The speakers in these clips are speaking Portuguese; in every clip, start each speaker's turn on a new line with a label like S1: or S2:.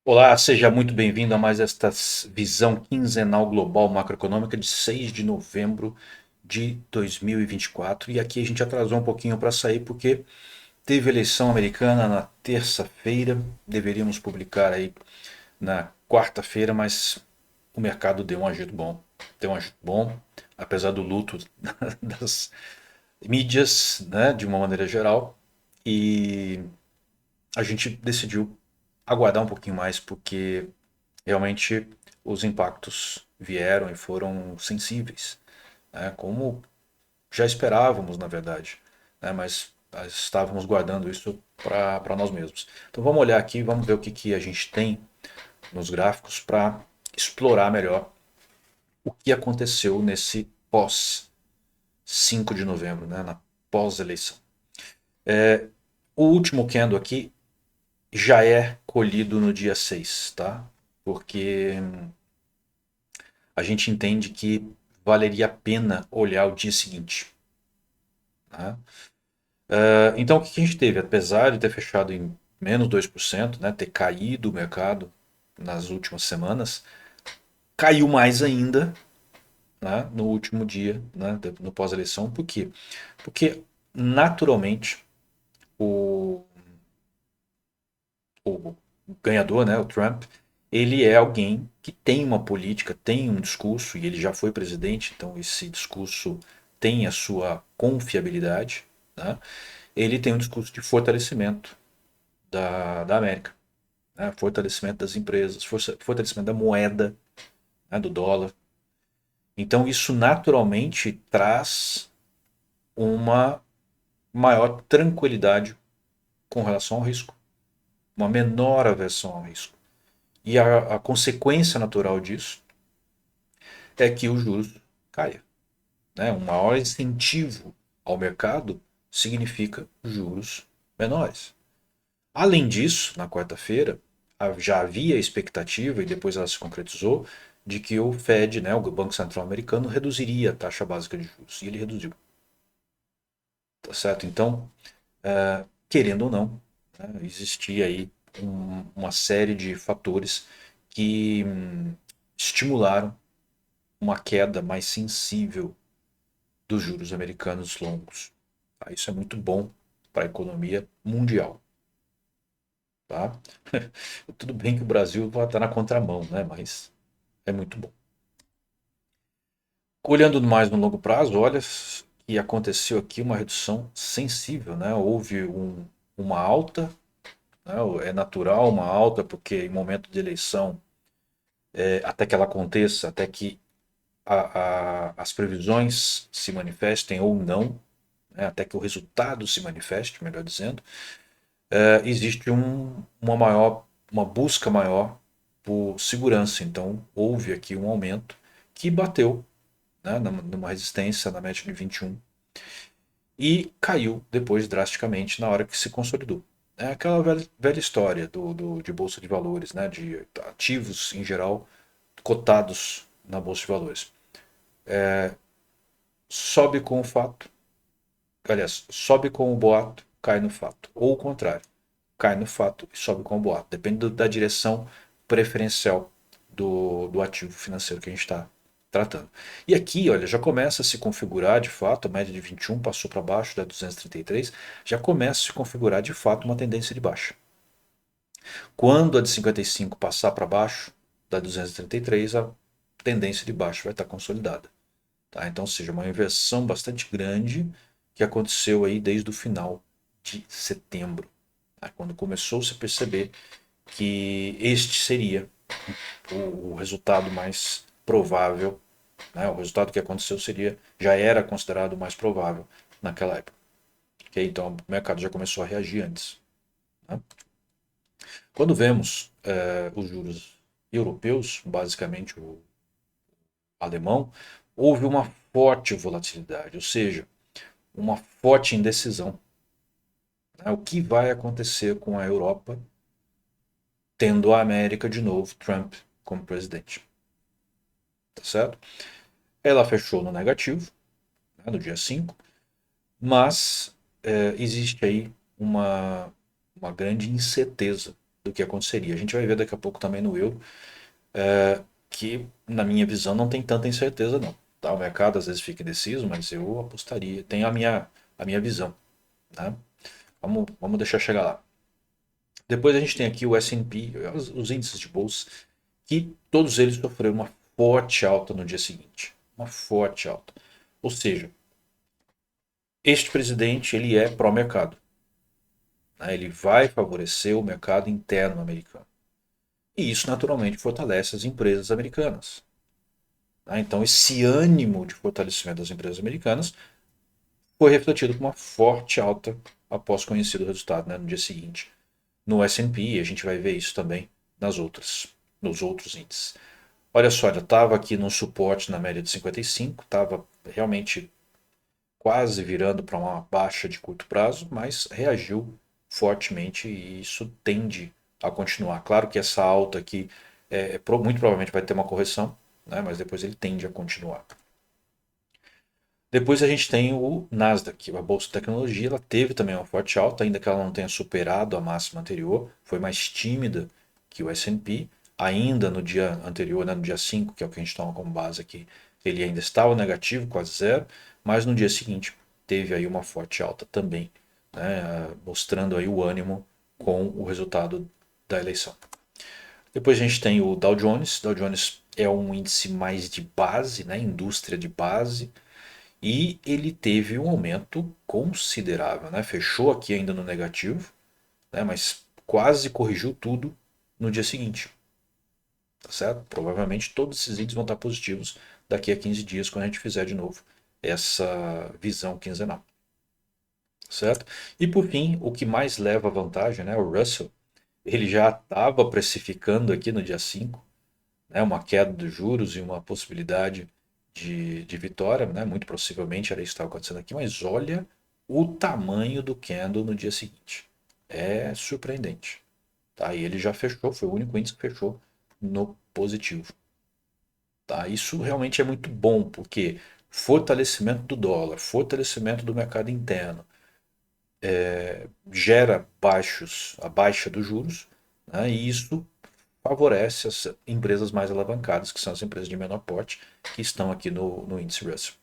S1: Olá, seja muito bem-vindo a mais esta visão quinzenal global macroeconômica de 6 de novembro de 2024. E aqui a gente atrasou um pouquinho para sair porque teve eleição americana na terça-feira. Deveríamos publicar aí na quarta-feira, mas o mercado deu um agito bom. Deu um agito bom, apesar do luto das mídias, né, de uma maneira geral. E a gente decidiu aguardar um pouquinho mais porque realmente os impactos vieram e foram sensíveis, né? Como já esperávamos, na verdade, né? Mas estávamos guardando isso para nós mesmos. Então vamos olhar aqui, vamos ver o que a gente tem nos gráficos para explorar melhor o que aconteceu nesse pós 5 de novembro, né? Na pós-eleição. O último candle aqui já é colhido no dia 6, tá? Porque a gente entende que valeria a pena olhar o dia seguinte, né? Então o que a gente teve? Apesar de ter fechado em menos 2%, né, ter caído o mercado nas últimas semanas, caiu mais ainda, né, no último dia, né, no pós-eleição. Por quê? Porque naturalmente o, o ganhador, né, o Trump, ele é alguém que tem uma política, tem um discurso, e ele já foi presidente, então esse discurso tem a sua confiabilidade, né? Ele tem um discurso de fortalecimento da América, né? Fortalecimento das empresas, fortalecimento da moeda, né, do dólar. Então isso naturalmente traz uma maior tranquilidade com relação ao risco, uma menor aversão ao risco. E a consequência natural disso é que os juros caia, né? Um maior incentivo ao mercado significa juros menores. Além disso, na quarta-feira, já havia expectativa, e depois ela se concretizou, de que o Fed, né, o Banco Central Americano, reduziria a taxa básica de juros. E ele reduziu. Tá certo? Então, querendo ou não, né, existia aí uma série de fatores que estimularam uma queda mais sensível dos juros americanos longos. Tá? Isso é muito bom para a economia mundial. Tá? Tudo bem que o Brasil vai estar na contramão, né? Mas é muito bom. Olhando mais no longo prazo, olha que aconteceu aqui uma redução sensível, né? Houve uma alta, né? É natural uma alta, porque em momento de eleição, até que ela aconteça, até que as previsões se manifestem ou não, né? Até que o resultado se manifeste, melhor dizendo, existe uma busca maior por segurança. Então, houve aqui um aumento que bateu, né, numa resistência na média de 21 e caiu depois drasticamente na hora que se consolidou. É aquela velha história de bolsa de valores, né, de ativos em geral cotados na bolsa de valores. Sobe com o fato, aliás, sobe com o boato, cai no fato. Ou o contrário, cai no fato e sobe com o boato. Depende da direção preferencial do ativo financeiro que a gente está tratando. E aqui, olha, já começa a se configurar de fato, a média de 21 passou para baixo da 233, já começa a se configurar de fato uma tendência de baixa. Quando a de 55 passar para baixo da 233, a tendência de baixa vai estar consolidada. Tá? Então, ou seja, uma inversão bastante grande que aconteceu aí desde o final de setembro, tá? Quando começou -se a perceber que este seria o resultado mais provável, né? O resultado que aconteceu já era considerado mais provável naquela época. Okay? Então o mercado já começou a reagir antes. Né? Quando vemos os juros europeus, basicamente o alemão, houve uma forte volatilidade, ou seja, uma forte indecisão. Né? O que vai acontecer com a Europa tendo a América de novo, Trump como presidente? Tá certo? Ela fechou no negativo, né, no dia 5, mas existe aí uma grande incerteza. do que aconteceria. A gente vai ver daqui a pouco também no euro, que na minha visão não tem tanta incerteza não. Tá? O mercado às vezes fica indeciso, mas eu apostaria, tem a minha visão. Tá? Vamos deixar chegar lá. Depois a gente tem aqui o S&P, os índices de bolsa, que todos eles sofreram uma forte alta no dia seguinte. Uma forte alta. Ou seja, este presidente ele é pró-mercado. Né? Ele vai favorecer o mercado interno americano. E isso naturalmente fortalece as empresas americanas. Tá? Então esse ânimo de fortalecimento das empresas americanas foi refletido com uma forte alta após conhecido o resultado, né, no dia seguinte. No S&P, a gente vai ver isso também nos outros índices. Olha só, já estava aqui no suporte na média de 55, estava realmente quase virando para uma baixa de curto prazo, mas reagiu fortemente e isso tende a continuar. Claro que essa alta aqui muito provavelmente vai ter uma correção, né, mas depois ele tende a continuar. Depois a gente tem o Nasdaq, a bolsa de tecnologia, ela teve também uma forte alta, ainda que ela não tenha superado a máxima anterior, foi mais tímida que o S&P, ainda no dia anterior, né, no dia 5, que é o que a gente toma como base aqui, ele ainda estava negativo, quase zero, mas no dia seguinte teve aí uma forte alta também, né, mostrando aí o ânimo com o resultado da eleição. Depois a gente tem o Dow Jones é um índice mais de base, né, indústria de base, e ele teve um aumento considerável, né? Fechou aqui ainda no negativo, né? Mas quase corrigiu tudo no dia seguinte, tá certo? Provavelmente todos esses índices vão estar positivos daqui a 15 dias quando a gente fizer de novo essa visão quinzenal, certo? E por fim, o que mais leva vantagem, né? O Russell, ele já estava precificando aqui no dia 5, né, uma queda dos juros e uma possibilidade de vitória, né, muito possivelmente era isso que estava acontecendo aqui, mas olha o tamanho do candle no dia seguinte. É surpreendente. Tá? E ele já fechou, foi o único índice que fechou no positivo. Tá? Isso realmente é muito bom, porque fortalecimento do dólar, fortalecimento do mercado interno, gera a baixa dos juros, né, e isso favorece as empresas mais alavancadas, que são as empresas de menor porte, que estão aqui no índice Russell.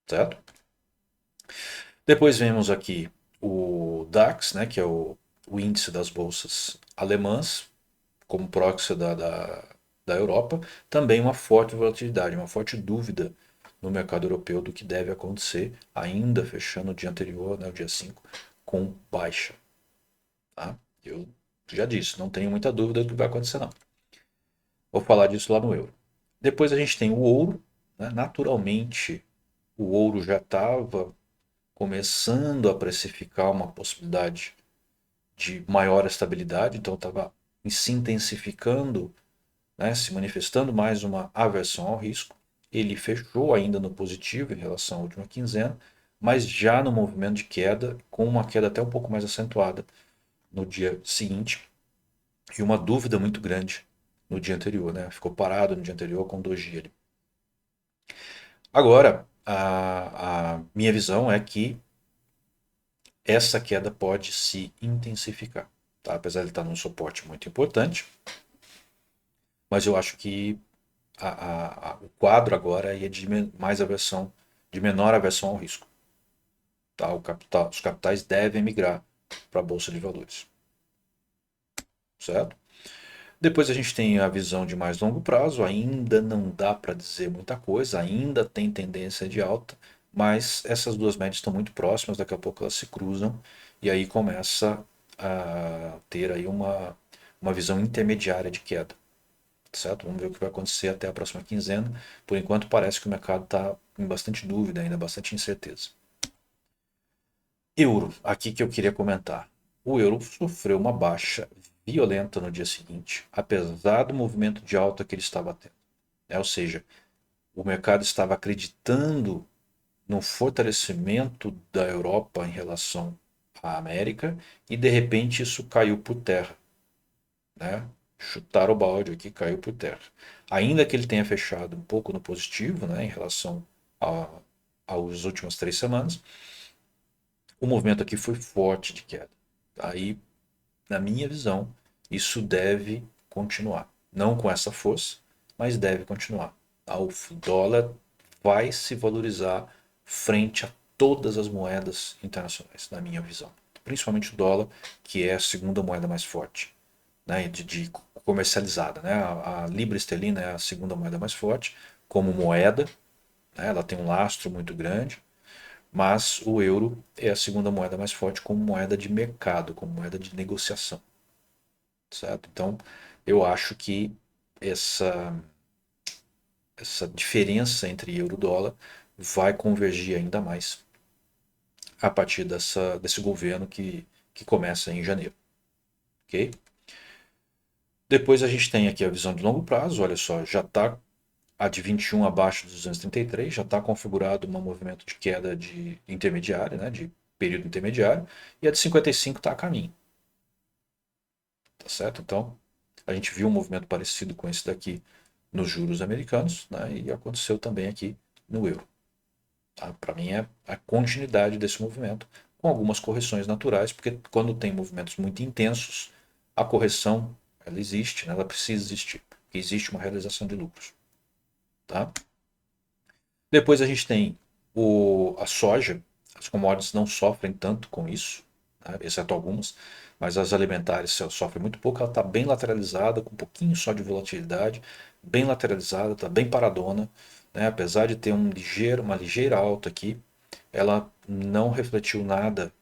S1: Certo? Depois vemos aqui o DAX, né, que é o índice das bolsas alemãs, como proxy da Europa. Também uma forte volatilidade, uma forte dúvida no mercado europeu do que deve acontecer, ainda fechando o dia anterior, né, o dia 5, com baixa. Tá? Eu já disse, não tenho muita dúvida do que vai acontecer não. Vou falar disso lá no euro. Depois a gente tem o ouro, né? Naturalmente o ouro já estava começando a precificar uma possibilidade de maior estabilidade, então estava se intensificando, né? Se manifestando mais uma aversão ao risco. Ele fechou ainda no positivo em relação à última quinzena, mas já no movimento de queda, com uma queda até um pouco mais acentuada no dia seguinte, e uma dúvida muito grande no dia anterior, né? Ficou parado no dia anterior com doji ali. Agora, a minha visão é que essa queda pode se intensificar, tá? Apesar de ele estar num suporte muito importante, mas eu acho que o quadro agora é de mais aversão, de menor aversão ao risco. Tá? Os capitais devem migrar para a Bolsa de Valores, certo? Depois a gente tem a visão de mais longo prazo, ainda não dá para dizer muita coisa, ainda tem tendência de alta, mas essas duas médias estão muito próximas, daqui a pouco elas se cruzam e aí começa a ter aí uma visão intermediária de queda, certo? Vamos ver o que vai acontecer até a próxima quinzena. Por enquanto parece que o mercado está em bastante dúvida ainda, bastante incerteza. Euro, aqui que eu queria comentar. O euro sofreu uma baixa violenta no dia seguinte, apesar do movimento de alta que ele estava tendo. Ou seja, o mercado estava acreditando no fortalecimento da Europa em relação à América e de repente isso caiu por terra. Né? Chutaram o balde aqui, caiu por terra. Ainda que ele tenha fechado um pouco no positivo, né, em relação às últimas 3 semanas, o movimento aqui foi forte de queda. Aí na minha visão, isso deve continuar. Não com essa força, mas deve continuar. O dólar vai se valorizar frente a todas as moedas internacionais, na minha visão. Principalmente o dólar, que é a segunda moeda mais forte, né, de comercializada. Né? A libra esterlina é a segunda moeda mais forte como moeda, né? Ela tem um lastro muito grande, mas o euro é a segunda moeda mais forte como moeda de mercado, como moeda de negociação, certo? Então, eu acho que essa, essa diferença entre euro e dólar vai convergir ainda mais a partir desse governo que começa em janeiro, ok? Depois a gente tem aqui a visão de longo prazo, olha só, já está a de 21 abaixo dos 233, já está configurado um movimento de queda de intermediário, né, de período intermediário, e a de 55 está a caminho, tá certo? Então, a gente viu um movimento parecido com esse daqui nos juros americanos, né, e aconteceu também aqui no euro. Tá? Para mim é a continuidade desse movimento, com algumas correções naturais, porque quando tem movimentos muito intensos, a correção ela existe, né, ela precisa existir, porque existe uma realização de lucros. Tá? Depois a gente tem a soja, as commodities não sofrem tanto com isso, né, exceto algumas, mas as alimentares sofrem muito pouco, ela está bem lateralizada, com um pouquinho só de volatilidade, bem lateralizada, está bem paradona, né, apesar de ter uma ligeira alta aqui, ela não refletiu nada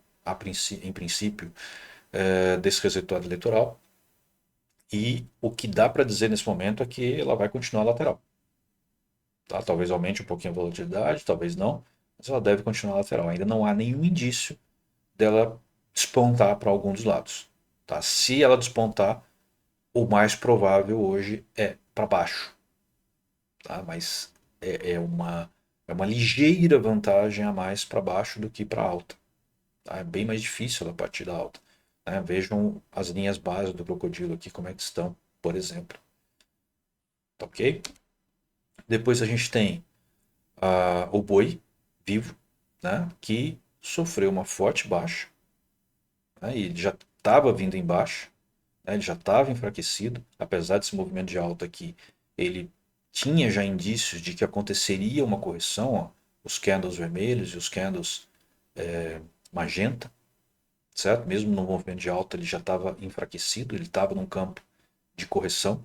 S1: em princípio desse resultado eleitoral, e o que dá para dizer nesse momento é que ela vai continuar lateral. Tá? Talvez aumente um pouquinho a volatilidade, talvez não, mas ela deve continuar lateral. Ainda não há nenhum indício dela despontar para algum dos lados. Tá? Se ela despontar, o mais provável hoje é para baixo. Tá? Mas é uma ligeira vantagem a mais para baixo do que para alta. Tá? É bem mais difícil ela partir da alta. Né? Vejam as linhas básicas do crocodilo aqui, como é que estão, por exemplo. Tá ok? Depois a gente tem o boi vivo, né, que sofreu uma forte baixa, né, e ele já estava vindo em baixa, né, ele já estava enfraquecido, apesar desse movimento de alta aqui, ele tinha já indícios de que aconteceria uma correção, ó, os candles vermelhos e os candles magenta, certo? Mesmo no movimento de alta ele já estava enfraquecido, ele estava num campo de correção,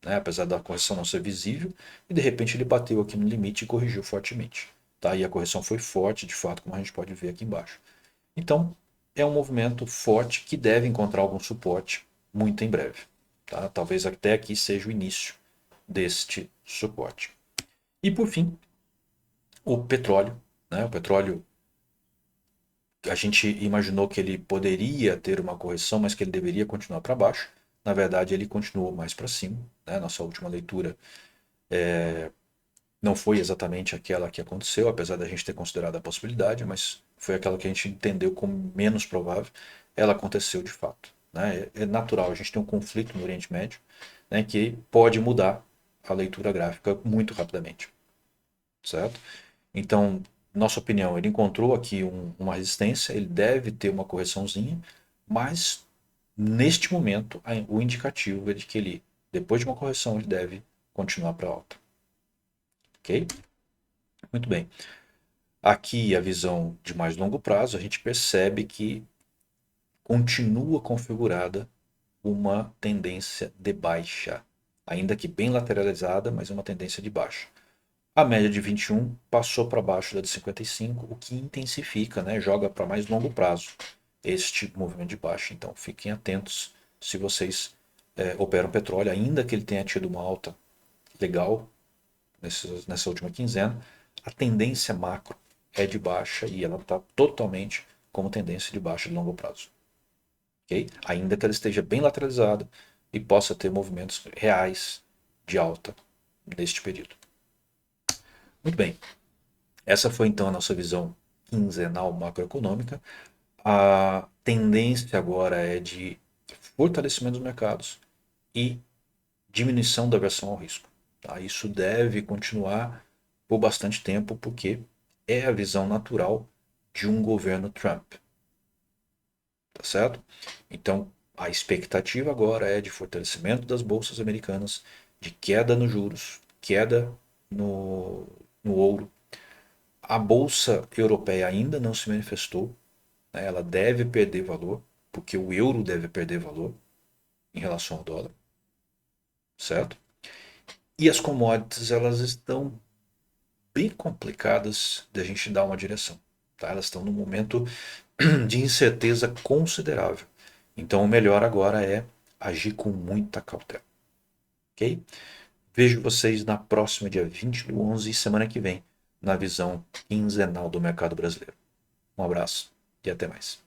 S1: né, apesar da correção não ser visível, e de repente ele bateu aqui no limite e corrigiu fortemente. Tá? E a correção foi forte, de fato, como a gente pode ver aqui embaixo. Então, é um movimento forte que deve encontrar algum suporte muito em breve. Tá? Talvez até aqui seja o início deste suporte. E por fim, o petróleo. Né? O petróleo, a gente imaginou que ele poderia ter uma correção, mas que ele deveria continuar para baixo. Na verdade, ele continuou mais para cima. Né? Nossa última leitura não foi exatamente aquela que aconteceu, apesar da gente ter considerado a possibilidade, mas foi aquela que a gente entendeu como menos provável. Ela aconteceu de fato. Né? É natural, a gente tem um conflito no Oriente Médio, né, que pode mudar a leitura gráfica muito rapidamente, certo? Então, nossa opinião, ele encontrou aqui uma resistência, ele deve ter uma correçãozinha, mas neste momento o indicativo é de que ele, depois de uma correção, ele deve continuar para alta. Ok? Muito bem. Aqui a visão de mais longo prazo, a gente percebe que continua configurada uma tendência de baixa, ainda que bem lateralizada, mas uma tendência de baixa. A média de 21 passou para baixo da de 55, o que intensifica, né, joga para mais longo prazo este movimento de baixa. Então fiquem atentos se vocês operam petróleo, ainda que ele tenha tido uma alta legal nessa última quinzena, a tendência macro é de baixa e ela está totalmente como tendência de baixa de longo prazo. Okay? Ainda que ela esteja bem lateralizada e possa ter movimentos reais de alta neste período. Muito bem, essa foi então a nossa visão quinzenal macroeconômica. A tendência agora é de fortalecimento dos mercados e diminuição da aversão ao risco. Tá? Isso deve continuar por bastante tempo, porque é a visão natural de um governo Trump. Tá certo? Então, A expectativa agora é de fortalecimento das bolsas americanas, de queda nos juros, queda no, no ouro. A bolsa europeia ainda não se manifestou, né? Ela deve perder valor, porque o euro deve perder valor em relação ao dólar, certo? E as commodities, elas estão bem complicadas de a gente dar uma direção, tá? Elas estão num momento de incerteza considerável. Então o melhor agora é agir com muita cautela, ok? Vejo vocês na próxima dia 20/11 e semana que vem, na visão quinzenal do mercado brasileiro. Um abraço e até mais.